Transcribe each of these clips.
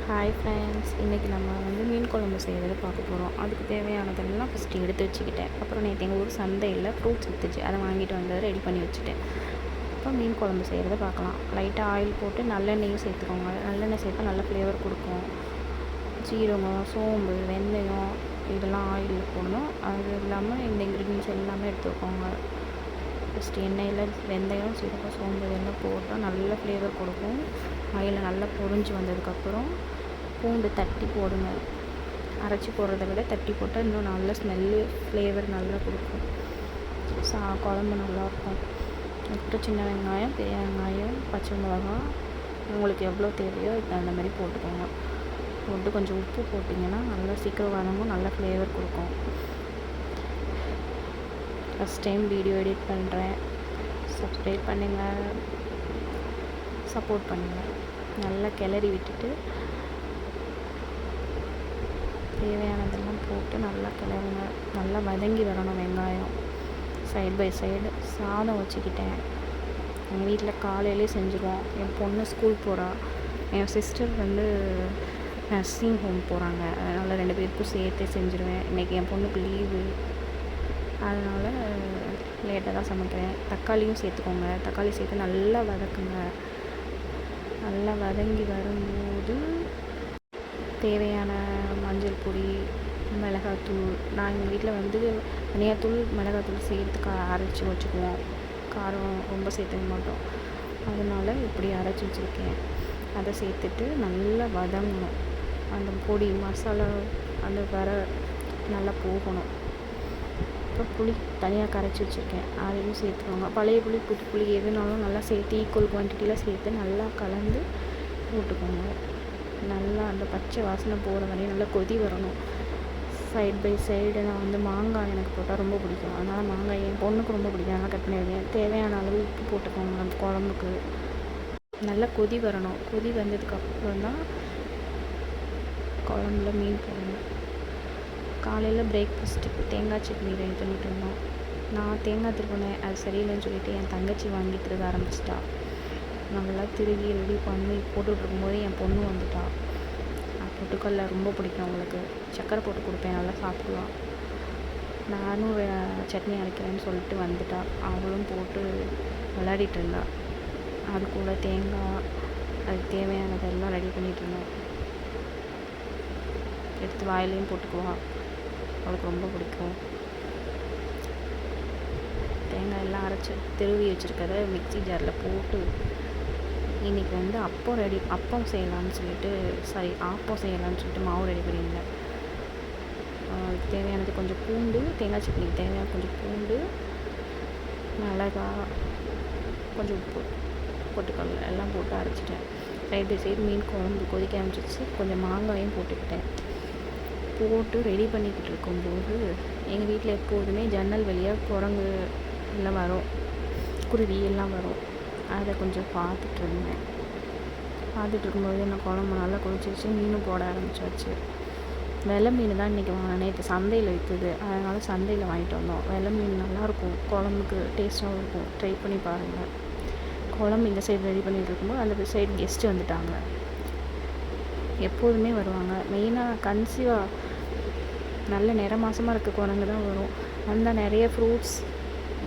Hi friends, இன்றைக்கி நம்ம மீன் குழம்பு செய்கிறது பார்க்க போகிறோம். அதுக்கு தேவையானதெல்லாம் ஃபஸ்ட்டு எடுத்து வச்சுக்கிட்டேன். அப்புறம் நேற்று எங்கள் ஊர் சந்தையில் ஃப்ரூட்ஸ் விற்றுச்சு, அதை வாங்கிட்டு வந்ததை ரெடி பண்ணி வச்சுட்டேன். அப்புறம் மீன் குழம்பு செய்கிறத பார்க்கலாம். லைட்டாக ஆயில் போட்டு நல்லெண்ணெயும் சேர்த்துக்கோங்க. நல்லெண்ணெய் சேர்த்தா நல்ல ஃப்ளேவர் கொடுக்கும். ஜீரகம், சோம்பு, வெந்தயம் இதெல்லாம் ஆயிலில் போடணும். அது இல்லாமல் இந்த இன்க்ரீடியன்ஸ் எல்லாமே எடுத்துக்கோங்க. ஃபஸ்ட்டு எண்ணெயில் வெந்தயம், சீரகம், சோம்பு இதெல்லாம் போட்டால் நல்ல ஃப்ளேவர் கொடுக்கும். ஆயில் நல்லா பொரிஞ்சு வந்ததுக்கப்புறம் பூண்டு தட்டி போடுங்க. அரைச்சி போடுறத விட தட்டி போட்டால் இன்னும் நல்ல ஸ்மெல்லு, ஃப்ளேவர் நல்லா கொடுக்கும். குழம்பு நல்லாயிருக்கும். அப்புறம் சின்ன வெங்காயம், பெரிய வெங்காயம், பச்சை மிளகாய் உங்களுக்கு எவ்வளோ தேவையோ அந்த மாதிரி போட்டுக்கோங்க. போட்டு கொஞ்சம் உப்பு போட்டிங்கன்னா நல்லா சீக்கிரம் வதங்கும், நல்ல ஃப்ளேவர் கொடுக்கும். ஃபஸ்ட் டைம் வீடியோ எடிட் பண்ணுறேன். சப்ஸ்கிரைப் பண்ணுங்கள், சப்போர்ட் பண்ணுங்கள். நல்லா கிளறி விட்டுட்டு தேவையானதெல்லாம் போட்டு நல்லா கிளறுங்க. நல்லா வதங்கி வரணும் வெங்காயம். சைடு பை சைடு சாதம் வச்சுக்கிட்டேன். எங்கள் வீட்டில் காலையிலே செஞ்சுருவோம். என் பொண்ணு ஸ்கூல் போகிறா, என் சிஸ்டர் நர்சிங் ஹோம் போகிறாங்க. அதனால் 2 பேருக்கும் சேர்த்தே செஞ்சுருவேன். இன்றைக்கி என் பொண்ணுக்கு லீவு, அதனால் லேட்டாக தான் சமைக்கிறேன். தக்காளியும் சேர்த்துக்கோங்க. தக்காளி சேர்த்து நல்லா வதக்குங்க. நல்லா வதங்கி வரும்போது தேவையான மஞ்சள் பொடி, மிளகாத்தூள். நான் எங்கள் வீட்டில் தனியாத்தூள், மிளகாத்தூள் சேர்த்து அரைச்சி வச்சுக்குவோம். காரம் ரொம்ப சேர்த்துக்க மாட்டோம். அதனால் இப்படி அரைச்சி வச்சுருக்கேன். அதை சேர்த்துட்டு நல்லா வதங்கணும். அந்த பொடி மசாலா நல்லா போகணும். அப்புறம் புளி தனியாக கரைச்சி வச்சுருக்கேன், அதையும் சேர்த்துக்கோங்க. பழைய புளி, புது புளி எதுனாலும் நல்லா சேர்த்து ஈக்குவல் குவான்டிட்டியில் சேர்த்து நல்லா கலந்து போட்டுக்கோங்க. நல்லா அந்த பச்சை வாசனை போகிற வரையும் நல்லா கொதி வரணும். சைட் பை சைடு நான் மாங்காய் எனக்கு போட்டால் ரொம்ப பிடிக்கும். அதனால் மாங்காய் என் பொண்ணுக்கு ரொம்ப பிடிக்கும். அதனால் கட் பண்ணி வைக்கிறேன். தேவையான அளவு உப்பு போட்டுக்கோங்க. அந்த குழம்புக்கு நல்லா கொதி வரணும். கொதி வந்ததுக்கப்புறம் தான் குழம்புல மீன் போடணும். காலையில் பிரேக்ஃபாஸ்ட்டுக்கு தேங்காய் சட்னி ரெடி பண்ணிட்டு இருந்தோம். நான் தேங்காய் திருப்பினேன், அது சரியில்லைன்னு சொல்லிவிட்டு என் தங்கச்சி வாங்கி திருக ஆரம்பிச்சிட்டா. நல்லா திருகி ரெடி பண்ணி போட்டுட்ருக்கும்போது என் பொண்ணு வந்துட்டா. பொட்டுக்கடல ரொம்ப பிடிக்கும் அவங்களுக்கு. சக்கரை போட்டு கொடுப்பேன், நல்லா சாப்பிடுவான். நானும் சட்னி அரைக்கிறேன்னு சொல்லிட்டு வந்துட்டா. அவளும் போட்டு விளையாடிட்டு இருந்தா. அது கூட தேங்காய், அதுக்கு தேவையானதெல்லாம் ரெடி பண்ணிகிட்டு இருந்தோம். எடுத்து வாயிலையும் போட்டுக்குவான், அவளுக்கு ரொம்ப பிடிக்கும். தேங்காய் எல்லாம் அரைச்சி திருவி வச்சுருக்கத மிக்ஸி ஜாரில் போட்டு இன்றைக்கி அப்பம் செய்யலான்னு சொல்லிட்டு ஆப்பம் செய்யலான்னு சொல்லிட்டு மாவு ரெடி பண்ணியிருந்தேன். அதுக்கு தேவையானது கொஞ்சம் பூண்டு, தேங்காய் சட்னிக்கு தேவையான கொஞ்சம் பூண்டு, மிளகாய், கொஞ்சம் உப்பு, பொட்டுக்கடலை எல்லாம் போட்டு அரைச்சிட்டேன். சைடு பை சைடு மீன் குழம்பு கொதிக்க ஆரம்பிச்சிச்சு. கொஞ்சம் மாங்காயும் போட்டுக்கிட்டேன். போட்டு ரெடி பண்ணிக்கிட்டு இருக்கும்போது எங்கள் வீட்டில் எப்போதுமே ஜன்னல் வழியாக குரங்கு எல்லாம் வரும், குருவி எல்லாம் வரும். அதை கொஞ்சம் பார்த்துட்டு இருக்கும்போது நான் குழம்பு நல்லா கொதிச்சிருச்சு. மீனும் போட ஆரம்பிச்சாச்சு. வெலை மீன் தான் இன்றைக்கி வாங்கினேன். நேற்று சந்தையில் விற்றுது, அதனால் சந்தையில் வாங்கிட்டு வந்தோம். வெலை மீன் நல்லாயிருக்கும், குழம்புக்கு டேஸ்ட்டாகவும் இருக்கும். ட்ரை பண்ணி பாருங்கள். குழம்பு இந்த சைடு ரெடி பண்ணிகிட்டு இருக்கும்போது அந்த சைடு கெஸ்ட்டு வந்துட்டாங்க. எப்போதுமே வருவாங்க. மெயினாக கன்சீவாக நல்ல மாதமாக இருக்க குரங்கு தான் வரும். வந்தால் நிறைய ஃப்ரூட்ஸ்,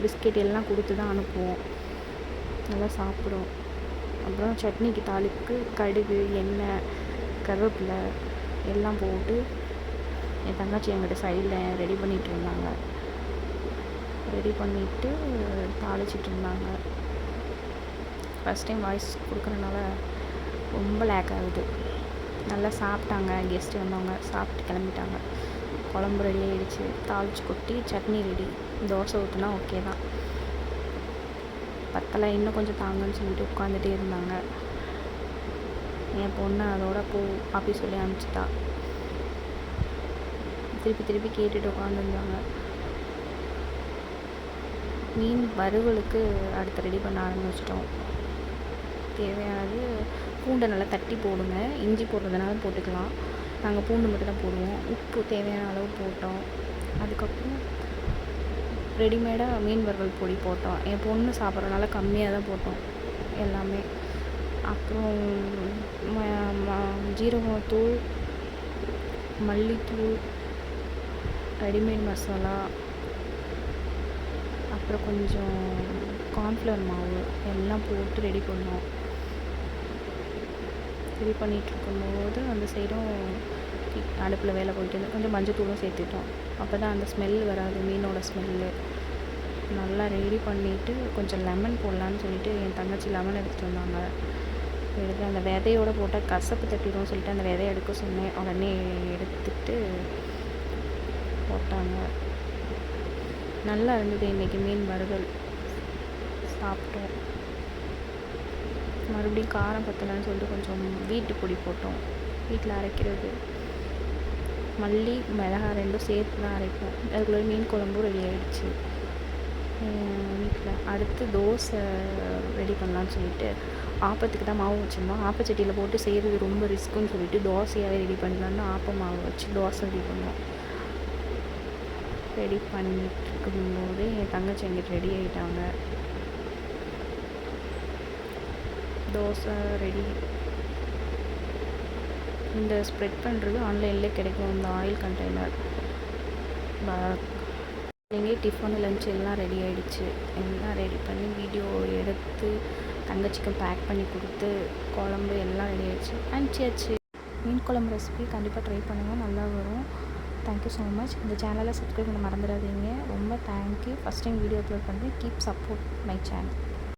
பிஸ்கெட் எல்லாம் கொடுத்து தான் அனுப்புவோம். நல்லா சாப்பிடும். அப்புறம் சட்னிக்கு தாளிப்புக்கு கடுகு, எண்ணெய், கருவேப்பிலை எல்லாம் போட்டு என் தங்கச்சி என்கிட்ட சைடில் ரெடி பண்ணிகிட்டு இருந்தாங்க. ரெடி பண்ணிவிட்டு தாளிச்சிட்டு இருந்தாங்க. ஃபஸ்ட் டைம் வாய்ஸ் கொடுக்குறதுனால ரொம்ப லேக் ஆகுது. நல்லா சாப்பிட்டாங்க. கெஸ்ட்டு வந்தவங்க சாப்பிட்டு கிளம்பிட்டாங்க. குழம்பு ரெடி ஆகிடுச்சு. தாளித்து கொட்டி சட்னி ரெடி. தோசை ஊற்றினா ஓகே தான். பத்தலை, இன்னும் கொஞ்சம் தாங்கன்னு சொல்லிட்டு உட்காந்துட்டே இருந்தாங்க. என் பொண்ணு அதோட அப்படி சொல்லி அனுப்பிச்சிட்டா. திருப்பி கேட்டுட்டு உட்காந்துருந்தாங்க. மீன் வறுவலுக்கு அடுத்து ரெடி பண்ண ஆரம்பிச்சிட்டோம். தேவையானது பூண்டை நல்லா தட்டி போடுங்க. இஞ்சி போடுறதுனால போட்டுக்கலாம். நாங்கள் பூண்டு மட்டும் தான் போடுவோம். உப்பு தேவையான அளவு போட்டோம். அதுக்கப்புறம் ரெடிமேடாக மீன் வறுவல் பொடி போட்டோம். என் பொண்ணு சாப்பிட்றதுனால கம்மியாக தான் போட்டோம் எல்லாமே. அப்புறம் ஜீரகத்தூள், மல்லித்தூள், ரெடிமேட் மசாலா, அப்புறம் கொஞ்சம் கார்ன்ஃப்ளவர் மாவு எல்லாம் போட்டு ரெடி பண்ணோம். ரெடி பண்ணிகிட்ருக்கும்போது அந்த சைடும் அடுப்பில் வேலை போயிட்டு இருந்து கொஞ்சம் மஞ்சத்தூளும் சேர்த்துட்டோம். அப்போ தான் அந்த ஸ்மெல் வராது, மீனோட ஸ்மெல்லு. நல்லா ரெடி பண்ணிவிட்டு கொஞ்சம் லெமன் போடலான்னு சொல்லிட்டு என் தங்கச்சி லெமன் எடுத்துகிட்டு வந்தாங்க. எடுத்து அந்த விதையோடு போட்டால் கசப்பு தட்டிடும்னு சொல்லிட்டு அந்த விதையை எடுக்க சொன்னேன். உடனே எடுத்துட்டு போட்டாங்க. நல்லா இருந்தது. இன்றைக்கி மீன் வறுவல் சாப்பிட்டோம். மறுபடியும் காரம் பத்தலைன்னு சொல்லிட்டு கொஞ்சம் வீட்டு பொடி போட்டோம். வீட்டில் அரைக்கிறது மல்லி மிளகாய் ரெண்டும் சேர்த்து தான் அரைப்போம். அதுக்குள்ளே மீன் குழம்பும் ரெடி ஆகிடுச்சு வீட்டில். அடுத்து தோசை ரெடி பண்ணலான்னு சொல்லிட்டு ஆப்பத்துக்கு தான் மாவு வச்சுருந்தோம். ஆப்பச்சட்டியில் போட்டு செய்கிறது ரொம்ப ரிஸ்க்குன்னு சொல்லிட்டு தோசையாகவே ரெடி பண்ணலான்னு ஆப்ப மாவு வச்சு தோசை ரெடி பண்ணோம். ரெடி பண்ணிட்டு இருக்கும்போது என் தங்கச்சி எங்கிட்ட ரெடி ஆகிட்டாங்க. தோசை ரெடி. இந்த ஸ்ப்ரெட் பண்ணுறது ஆன்லைன்லேயே கிடைக்கும். இந்த ஆயில் கண்டெய்னர் எங்கே டிஃபன் லஞ்ச் எல்லாம் ரெடி ஆகிடுச்சு. எல்லாம் ரெடி பண்ணி வீடியோ எடுத்து தங்கச்சிக்கு பேக் பண்ணி கொடுத்து குழம்பு எல்லாம் ரெடி ஆகிடுச்சு. அனுப்பிச்சாச்சு. மீன் குழம்பு ரெசிபி கண்டிப்பாக ட்ரை பண்ணுங்கள், நல்லா வரும். Thank you so much. இந்த சேனலை சப்ஸ்கிரைப் பண்ண மறந்துடாதீங்க. ரொம்ப thank you. First time video upload பண்ணுறேன். Keep support my channel.